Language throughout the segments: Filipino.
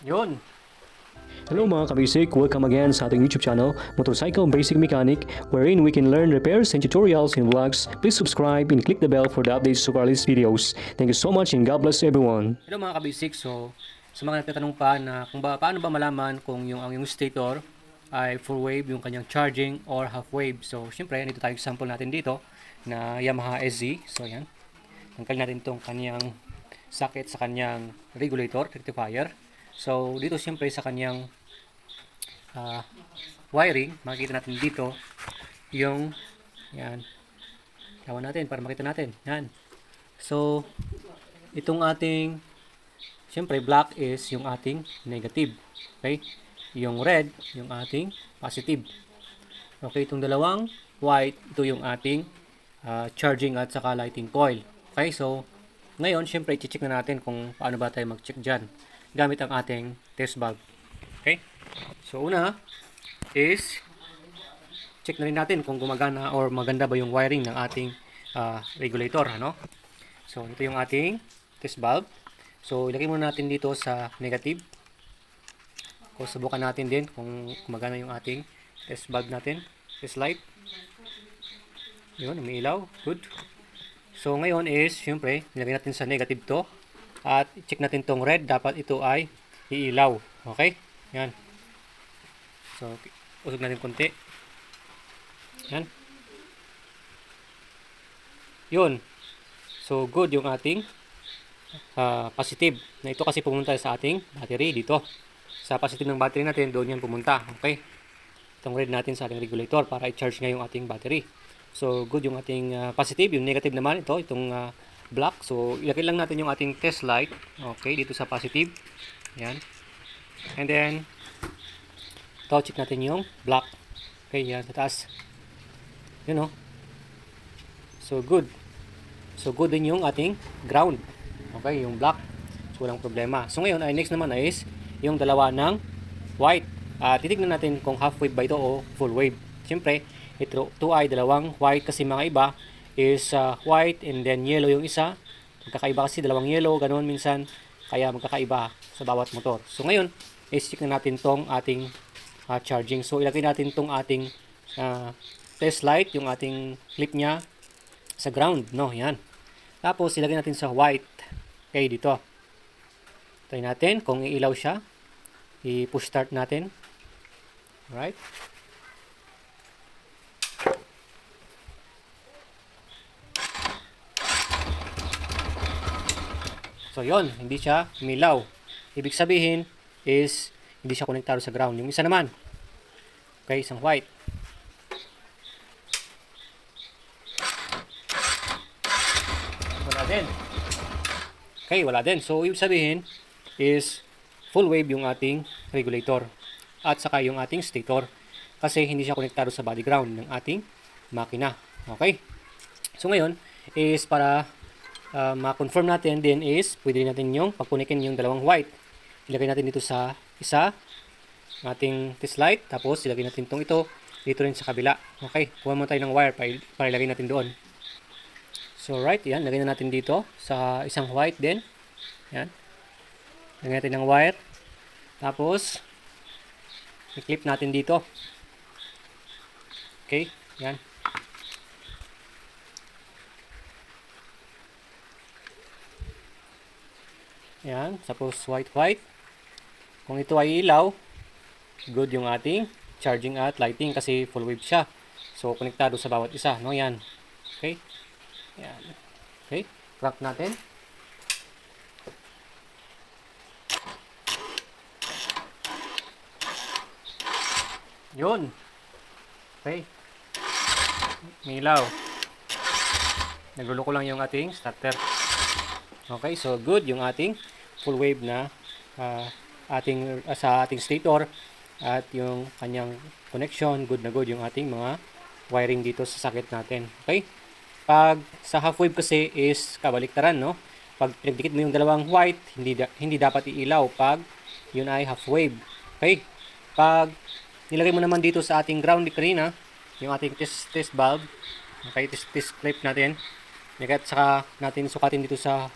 Yun. Hello mga kabisik, welcome again sa ating YouTube channel, Motorcycle Basic Mechanic, wherein we can learn repairs and tutorials and vlogs. Please subscribe and click the bell for the updates of our latest videos. Thank you so much and God bless everyone. Hello mga kabisik. So, sa mga nagtatanong pa na paano ba malaman kung ang yung stator ay full wave, yung kanyang charging or half wave. So, syempre, dito tayo sample natin dito na Yamaha SZ. So, yan. Tanggal natin itong kanyang socket sa kanyang regulator, rectifier. So, dito syempre sa kanyang wiring, makikita natin dito yung yan. Lawan natin para makita natin. Yan. So, itong ating syempre black is yung ating negative. Okay? Yung red, yung ating positive. Okay, itong dalawang white, ito yung ating charging at saka lighting coil. Okay, so ngayon, syempre, i-check na natin kung paano ba tayo mag-check dyan gamit ang ating test valve. Okay? So, una is check na rin natin kung gumagana or maganda ba yung wiring ng ating regulator. Ano? So, ito yung ating test valve. So, ilagay muna natin dito sa negative. O, subukan natin din kung gumagana yung ating test valve natin. Test light. Yun, umiilaw. Good. So, ngayon is, syempre, nilagay natin sa negative to. At check natin tong red. Dapat ito ay iilaw. Okay? Yan. So, usog natin konti. Yan. Yun. So, good yung ating positive. Na ito kasi pumunta sa ating battery dito. Sa positive ng battery natin, doon yan pumunta. Okay? Itong red natin sa ating regulator para i-charge nga yung ating battery. So, good yung ating positive. Yung negative naman, itong black. So, ilagay lang natin yung ating test light. Okay, dito sa positive. Yan. And then, ito, check natin yung black. Okay, yan, sa taas. Yun, oh. So, good. So, good din yung ating ground. Okay, yung black. So, walang problema. So, ngayon, ay next naman is yung dalawa ng white. Titignan natin kung half wave ba ito o full wave. Siyempre, ito ay dalawang white kasi mga iba is white and then yellow yung isa. Magkakaiba kasi dalawang yellow, ganoon minsan. Kaya magkakaiba sa bawat motor. So ngayon, i-check na natin tong ating charging. So ilagay natin tong ating test light, yung ating clip niya sa ground. No, yan. Tapos ilagay natin sa white. Okay, dito. Try natin kung iilaw siya. I-push start natin. Alright. So, yon, hindi siya umilaw. Ibig sabihin is hindi siya konektado sa ground. Yung isa naman, okay, isang white. Wala din. Okay, wala din. So, ibig sabihin is full wave yung ating regulator at saka yung ating stator kasi hindi siya konektado sa body ground ng ating makina. Okay? So, ngayon is para ma-confirm natin din is pwede natin yung pagkunikin yung dalawang white. Ilagay natin dito sa isa ating test light, tapos ilagay natin itong ito dito rin sa kabila. Okay, kuha mo tayo ng wire para ilagay natin doon. So right, yan, lagay na natin dito sa isang white din. Yan, lagay natin ng wire, tapos i-clip natin dito. Okay, yan. Yan, suppose white. Kung ito ay ilaw, good yung ating charging at lighting kasi full wave siya. So, konektado sa bawat isa, no? Yan. Okay? Yan. Okay, crank natin. Yun. Okay. Milaw. Nagluloko lang yung ating starter. Okay, so good yung ating full wave na sa ating stator at yung kanyang connection, good na good yung ating mga wiring dito sa socket natin. Okay? Pag sa half wave kasi is kabaliktaran, no? Pag pinagdikit mo yung dalawang white, hindi dapat iilaw pag yun ay half wave. Okay? Pag nilagay mo naman dito sa ating ground kanina, yung ating test valve, okay, test clip natin, at saka natin sukatin dito sa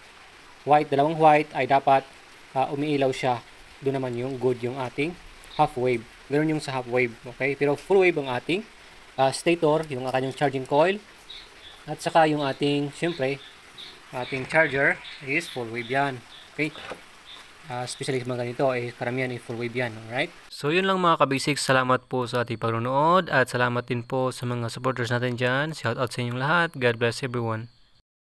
white, dalawang white ay dapat umiilaw siya. doon naman yung good yung ating half wave. Ganoon yung sa half wave, okay? Pero full wave ang ating stator, yung kanyang charging coil, at saka yung ating, syempre, ating charger is full wave yan. Okay? Especially sa mga ganito, karamihan ay full wave yan. Alright? So yun lang mga kabasics. Salamat po sa ating pagnonood at salamat din po sa mga supporters natin dyan. Shout out sa inyong lahat. God bless everyone.